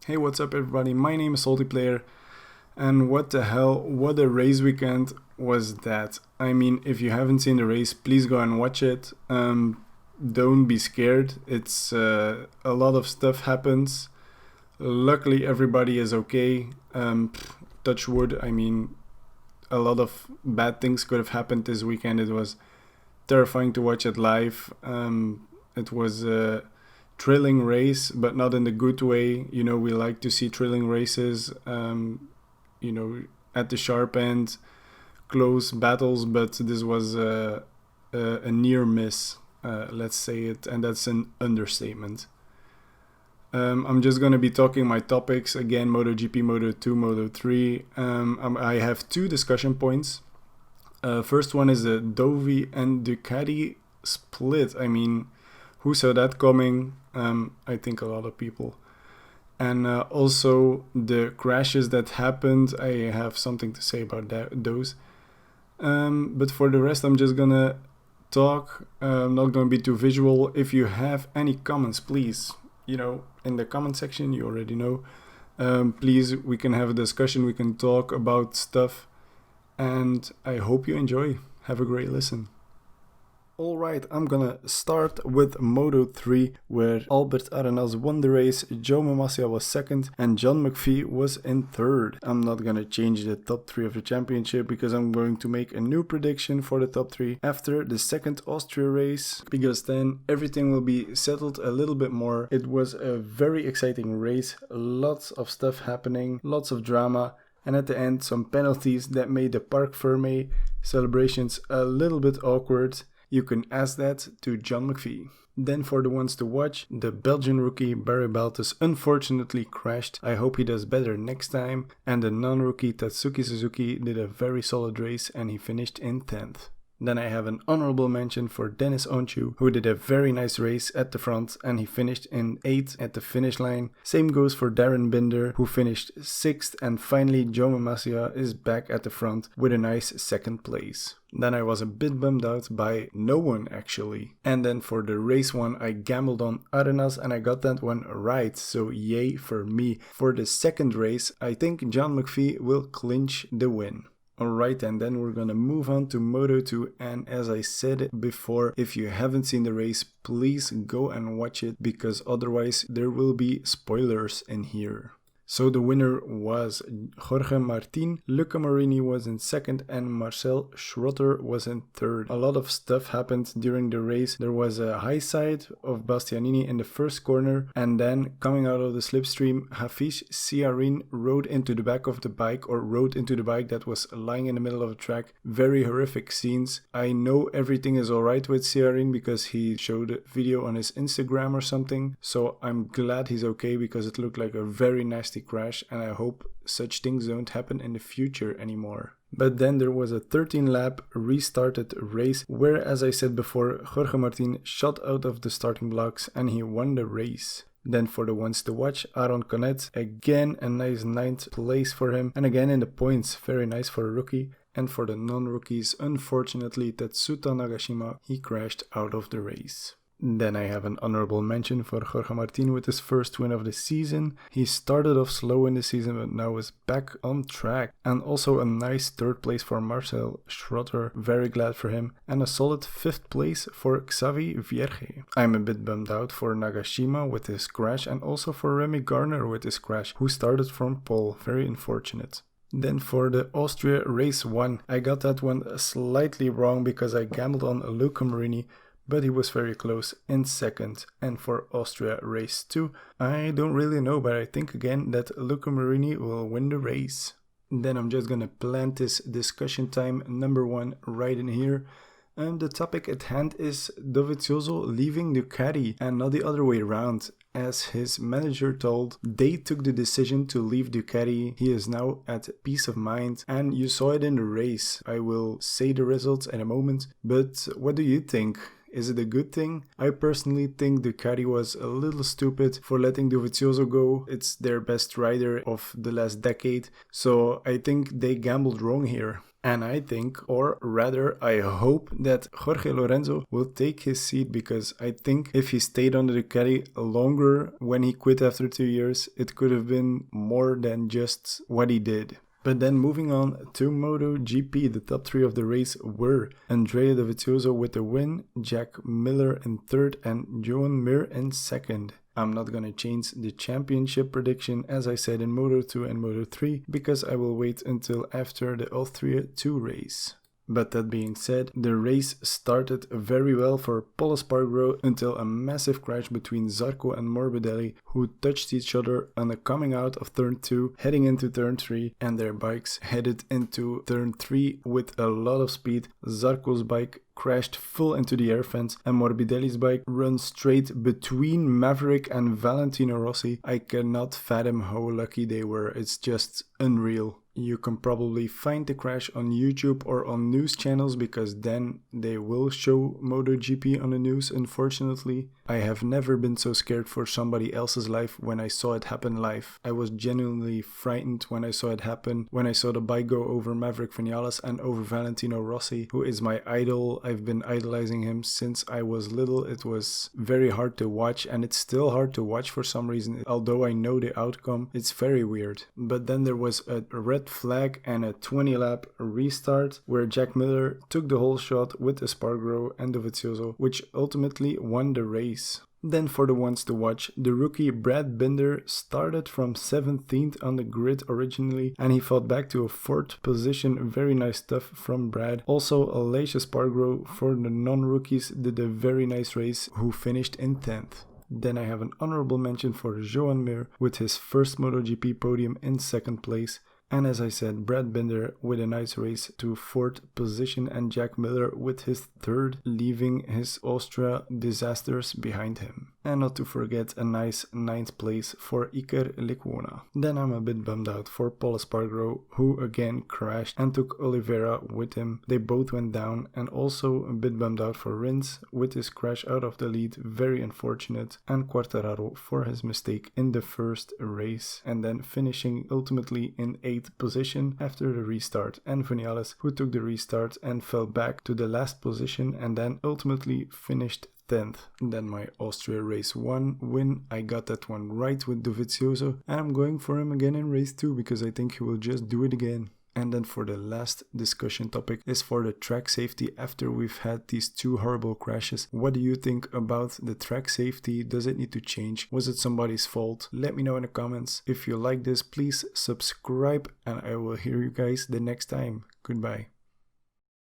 Hey, what's up everybody? My name is Saltyplayer, and what the hell, what a race weekend was that. I mean, if you haven't seen the race, please go and watch it. Don't be scared, it's a lot of stuff happens. Luckily everybody is okay. Touch wood, I mean, a lot of bad things could have happened this weekend. It was terrifying to watch it live. It was thrilling race, but not in the good way. You know, we like to see thrilling races, at the sharp end, close battles, but this was a near miss, let's say it, and that's an understatement. I'm just going to be talking my topics again: MotoGP, Moto2, Moto3. I have two discussion points. First one is the Dovi and Ducati split. I mean, who saw that coming? I think a lot of people. And also the crashes that happened. I have something to say about those. But for the rest, I'm just gonna talk. I'm not gonna be too visual. If you have any comments, please, in the comment section, you already know. Please, we can have a discussion. We can talk about stuff. And I hope you enjoy. Have a great listen. Alright, I'm gonna start with Moto3, where Albert Arenas won the race, Joe Mamassia was second, and John McPhee was in third. I'm not gonna change the top 3 of the championship, because I'm going to make a new prediction for the top 3 after the second Austria race, because then everything will be settled a little bit more. It was a very exciting race, lots of stuff happening, lots of drama, and at the end some penalties that made the Parc Fermé celebrations a little bit awkward. You can ask that to John McPhee. Then for the ones to watch, the Belgian rookie Barry Baltus unfortunately crashed. I hope he does better next time. And the non-rookie Tatsuki Suzuki did a very solid race and he finished in 10th. Then I have an honorable mention for Dennis Onchu, who did a very nice race at the front and he finished in 8th at the finish line. Same goes for Darren Binder, who finished 6th, and finally Joe Mamassia is back at the front with a nice 2nd place. Then I was a bit bummed out by no one actually. And then for the race one, I gambled on Arenas and I got that one right, so yay for me. For the second race, I think John McPhee will clinch the win. Alright, and then we're gonna move on to Moto2, and as I said before, if you haven't seen the race, please go and watch it, because otherwise there will be spoilers in here. So the winner was Jorge Martin, Luca Marini was in 2nd, and Marcel Schrotter was in 3rd. A lot of stuff happened during the race. There was a high side of Bastianini in the first corner, and then coming out of the slipstream, Hafiz Siarin rode into the back of the bike, or rode into the bike that was lying in the middle of the track. Very horrific scenes. I know everything is alright with Siarin because he showed a video on his Instagram or something, so I'm glad he's okay, because it looked like a very nasty crash, and I hope such things don't happen in the future anymore. But then there was a 13 lap restarted race where, as I said before, Jorge Martin shot out of the starting blocks and he won the race. Then for the ones to watch, Aaron Canet, again a nice 9th place for him, and again in the points, very nice for a rookie. And for the non-rookies, unfortunately Tetsuta Nagashima, he crashed out of the race. Then I have an honorable mention for Jorge Martin with his first win of the season. He started off slow in the season but now is back on track. And also a nice 3rd place for Marcel Schrotter, very glad for him. And a solid 5th place for Xavi Vierge. I'm a bit bummed out for Nagashima with his crash, and also for Remy Garner with his crash, who started from pole, very unfortunate. Then for the Austria race 1, I got that one slightly wrong because I gambled on Luca Marini, but he was very close in 2nd. And for Austria race 2, I don't really know, but I think again that Luca Marini will win the race. Then I'm just gonna plant this discussion time number 1 right in here. The topic at hand is Dovizioso leaving Ducati and not the other way around. As his manager told, they took the decision to leave Ducati. He is now at peace of mind, and you saw it in the race. I will say the results in a moment, but what do you think? Is it a good thing? I personally think Ducati was a little stupid for letting Dovizioso go. It's their best rider of the last decade, so I think they gambled wrong here. And I think, or rather I hope, that Jorge Lorenzo will take his seat, because I think if he stayed on the Ducati longer when he quit after 2 years, it could have been more than just what he did. But then moving on to MotoGP, the top 3 of the race were Andrea Dovizioso with the win, Jack Miller in 3rd, and Joan Mir in 2nd. I'm not gonna change the championship prediction as I said in Moto 2 and Moto 3, because I will wait until after the Austria 2 race. But that being said, the race started very well for Pol Espargaro until a massive crash between Zarco and Morbidelli, who touched each other on the coming out of turn 2, heading into turn 3, and their bikes headed into turn 3 with a lot of speed. Zarco's bike crashed full into the air fence, and Morbidelli's bike runs straight between Maverick and Valentino Rossi. I cannot fathom how lucky they were, it's just unreal. You can probably find the crash on YouTube or on news channels, because then they will show MotoGP on the news, unfortunately. I have never been so scared for somebody else's life when I saw it happen live. I was genuinely frightened when I saw it happen, when I saw the bike go over Maverick Vinales and over Valentino Rossi, who is my idol. I've been idolizing him since I was little. It was very hard to watch, and it's still hard to watch for some reason. Although I know the outcome, it's very weird. But then there was a red flag and a 20-lap restart where Jack Miller took the whole shot with Espargaro and Dovizioso, which ultimately won the race. Then for the ones to watch, the rookie Brad Binder started from 17th on the grid originally, and he fought back to a 4th position. Very nice stuff from Brad. Also, Aleix Espargaro for the non-rookies did a very nice race, who finished in 10th. Then I have an honorable mention for Joan Mir with his first MotoGP podium in 2nd place. And as I said, Brad Binder with a nice race to 4th position, and Jack Miller with his 3rd, leaving his Austria disasters behind him. And not to forget a nice 9th place for Iker Lecuona. Then I'm a bit bummed out for Pol Espargaro, who again crashed and took Oliveira with him. They both went down, and also a bit bummed out for Rins with his crash out of the lead, very unfortunate, and Quartararo for his mistake in the first race, and then finishing ultimately in 8th position after the restart, and Vinales, who took the restart and fell back to the last position and then ultimately finished 10th. Then my Austria race 1 win, I got that one right with Dovizioso, and I'm going for him again in race 2 because I think he will just do it again. And then for the last discussion topic is for the track safety after we've had these 2 horrible crashes. What do you think about the track safety? Does it need to change? Was it somebody's fault? Let me know in the comments. If you like this, please subscribe, and I will hear you guys the next time. Goodbye.